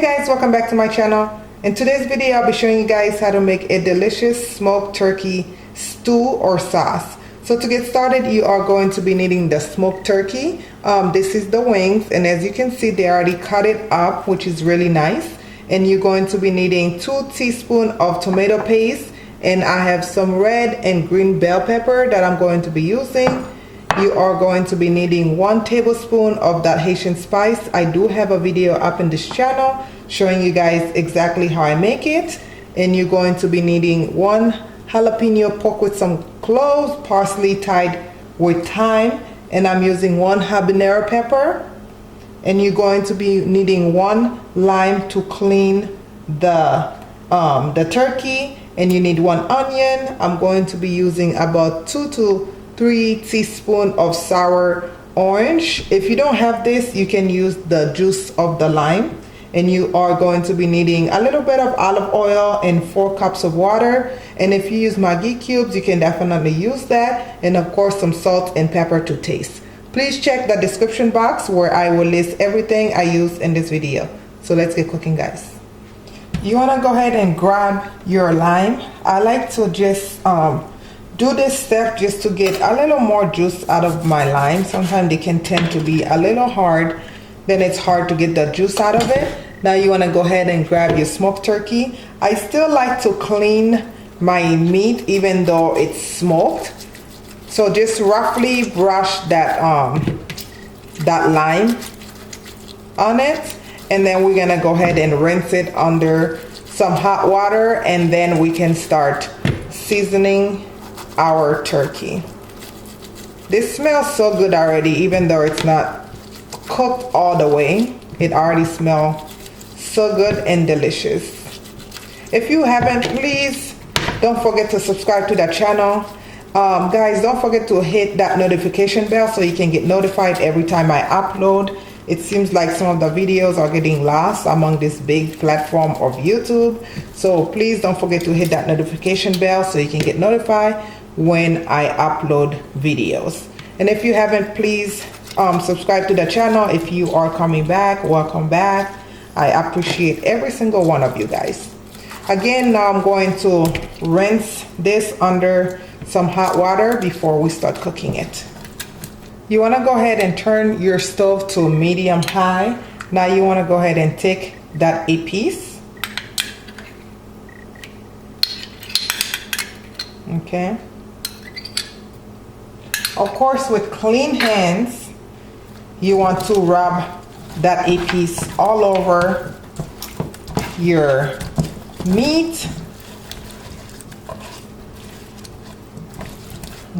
Guys, welcome back to my channel. In today's video I'll be showing you guys how to make a delicious smoked turkey stew or sauce. So to get started, you are going to be needing the smoked turkey. This is the wings, and as you can see they already cut it up, which is really nice. And you're going to be needing 2 teaspoons of tomato paste, and I have some red and green bell pepper that I'm going to be using. You are going to be needing 1 tablespoon of that Haitian spice. I do have a video up in this channel showing you guys exactly how I make it. And you're going to be needing 1 jalapeno pork with some cloves, parsley tied with thyme, and I'm using 1 habanero pepper. And you're going to be needing 1 lime to clean the turkey, and you need 1 onion. I'm going to be using about 2 to 3 teaspoons of sour orange. If you don't have this, you can use the juice of the lime. And you are going to be needing a little bit of olive oil and 4 cups of water. And if you use Maggi cubes, you can definitely use that. And of course some salt and pepper to taste. Please check the description box where I will list everything I use in this video. So let's get cooking, guys. You want to go ahead and grab your lime. I like to just do this step just to get a little more juice out of my lime. Sometimes they can tend to be a little hard, then it's hard to get the juice out of it. Now you want to go ahead and grab your smoked turkey. I still like to clean my meat even though it's smoked. So just roughly brush that lime on it, and then we're gonna go ahead and rinse it under some hot water, and then we can start seasoning our turkey. This smells so good already, even though it's not cooked all the way. It already smells so good and delicious. If you haven't, please don't forget to subscribe to the channel. Guys, don't forget to hit that notification bell so you can get notified every time I upload. It seems like some of the videos are getting lost among this big platform of YouTube. So please don't forget to hit that notification bell so you can get notified when I upload videos. And if you haven't, please subscribe to the channel. If you are coming back, welcome back. I appreciate every single one of you guys. Again, now I'm going to rinse this under some hot water before we start cooking it. You want to go ahead and turn your stove to medium high. Now you want to go ahead and take that Epis. Okay. Of course, with clean hands, you want to rub that Epis all over your meat.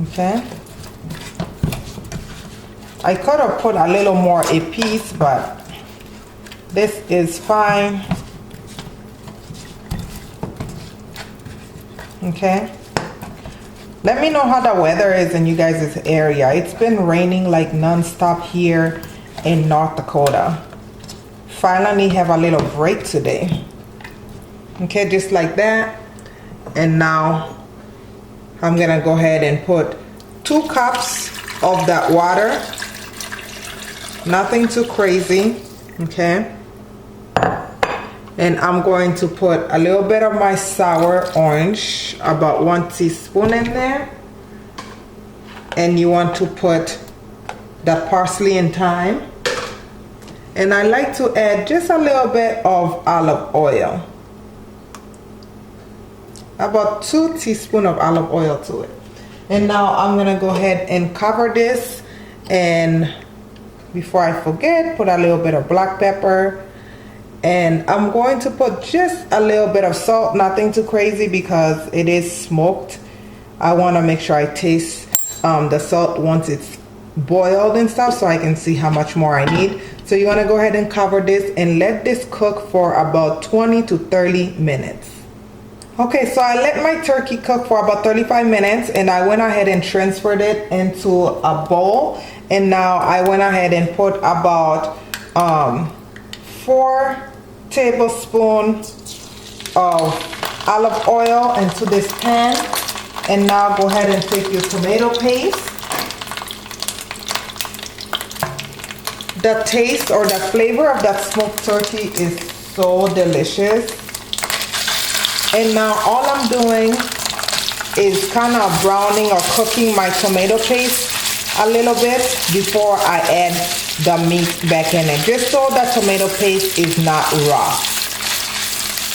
Okay. I could have put a little more Epis, but this is fine. Okay. Let me know how the weather is in you guys' area. It's been raining like non-stop here in North Dakota. Finally have a little break today. Okay, just like that. And now I'm gonna go ahead and put 2 cups of that water. Nothing too crazy. Okay. And I'm going to put a little bit of my sour orange, about 1 teaspoon in there. And you want to put the parsley and thyme. And I like to add just a little bit of olive oil. About 2 teaspoons of olive oil to it. And now I'm gonna go ahead and cover this, and before I forget, put a little bit of black pepper, and I'm going to put just a little bit of salt, nothing too crazy because it is smoked. I want to make sure I taste the salt once it's boiled and stuff, so I can see how much more I need. So you want to go ahead and cover this and let this cook for about 20 to 30 minutes. Okay, so I let my turkey cook for about 35 minutes, and I went ahead and transferred it into a bowl. And now I went ahead and put about 4 tablespoons of olive oil into this pan. And now go ahead and take your tomato paste. The taste or the flavor of that smoked turkey is so delicious. And now all I'm doing is kind of browning or cooking my tomato paste a little bit before I add the meat back in it, just so the tomato paste is not raw.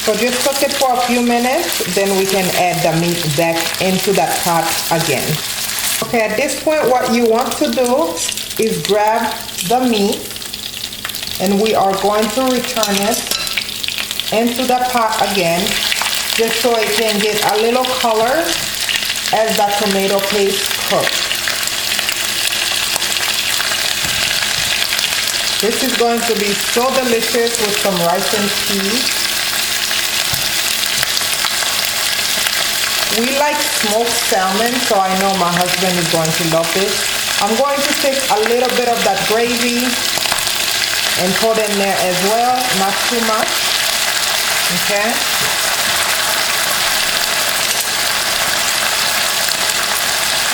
So just cook it for a few minutes, then we can add the meat back into that pot again. Okay, at this point what you want to do is grab the meat and we are going to return it into the pot again, just so it can get a little color as the tomato paste cooks. This is going to be so delicious with some rice and peas. We like smoked salmon, so I know my husband is going to love this. I'm going to take a little bit of that gravy and put in there as well, not too much. Okay.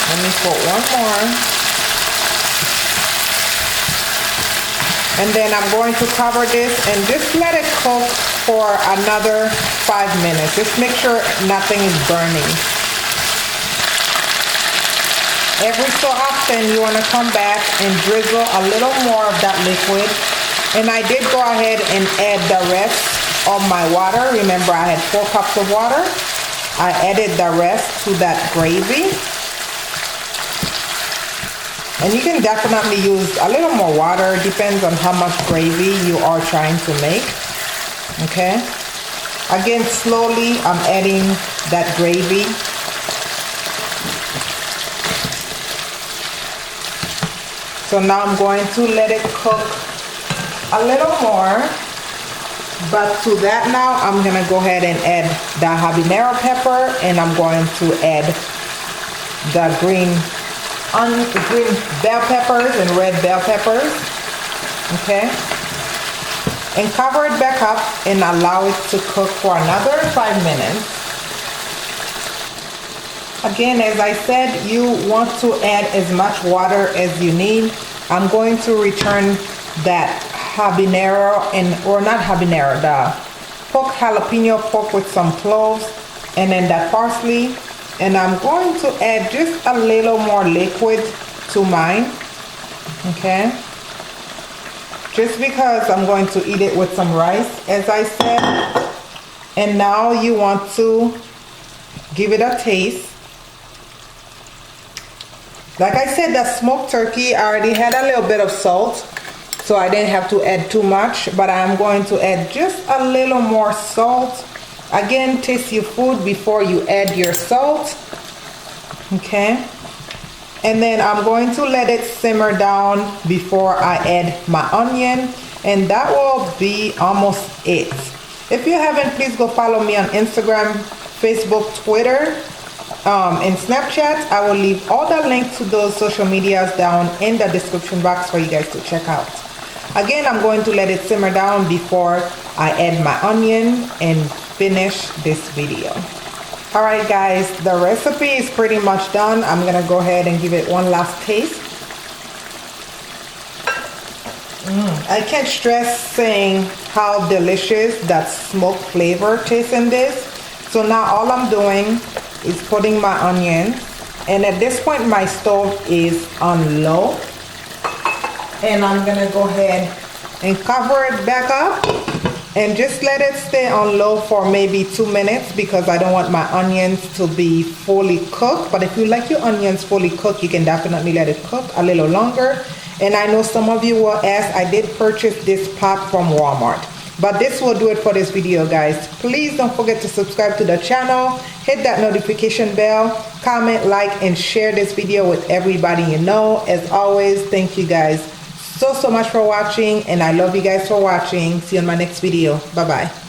Let me put one more. And then I'm going to cover this and just let it cook for another 5 minutes. Just make sure nothing is burning. Every so often you want to come back and drizzle a little more of that liquid. And I did go ahead and add the rest of my water. Remember, I had 4 cups of water. I added the rest to that gravy. And you can definitely use a little more water, depends on how much gravy you are trying to make. Okay. Again, slowly I'm adding that gravy. So now I'm going to let it cook a little more. But to that now, I'm going to go ahead and add the habanero pepper, and I'm going to add the green bell peppers and red bell peppers. Okay, and cover it back up and allow it to cook for another 5 minutes. Again, as I said, you want to add as much water as you need. I'm going to return that habanero or not habanero, the jalapeno pork with some cloves, and then that parsley. And I'm going to add just a little more liquid to mine, okay? Just because I'm going to eat it with some rice, as I said. And now you want to give it a taste. Like I said, the smoked turkey, I already had a little bit of salt, so I didn't have to add too much, but I'm going to add just a little more salt. Again, taste your food before you add your salt. Okay. And then I'm going to let it simmer down before I add my onion. And that will be almost it. If you haven't, please go follow me on Instagram, Facebook, Twitter, and Snapchat. I will leave all the links to those social medias down in the description box for you guys to check out. Again, I'm going to let it simmer down before I add my onion and finish this video. Alright guys, the recipe is pretty much done. I'm gonna go ahead and give it one last taste. I can't stress saying how delicious that smoked flavor tastes in this. So now all I'm doing is putting my onion, and at this point my stove is on low, and I'm gonna go ahead and cover it back up and just let it stay on low for maybe 2 minutes, because I don't want my onions to be fully cooked. But if you like your onions fully cooked, you can definitely let it cook a little longer. And I know some of you will ask, I did purchase this pot from Walmart. But this will do it for this video, guys. Please don't forget to subscribe to the channel, hit that notification bell, comment, like, and share this video with everybody you know. As always, thank you guys so much for watching, and I love you guys for watching. See you in my next video. Bye bye.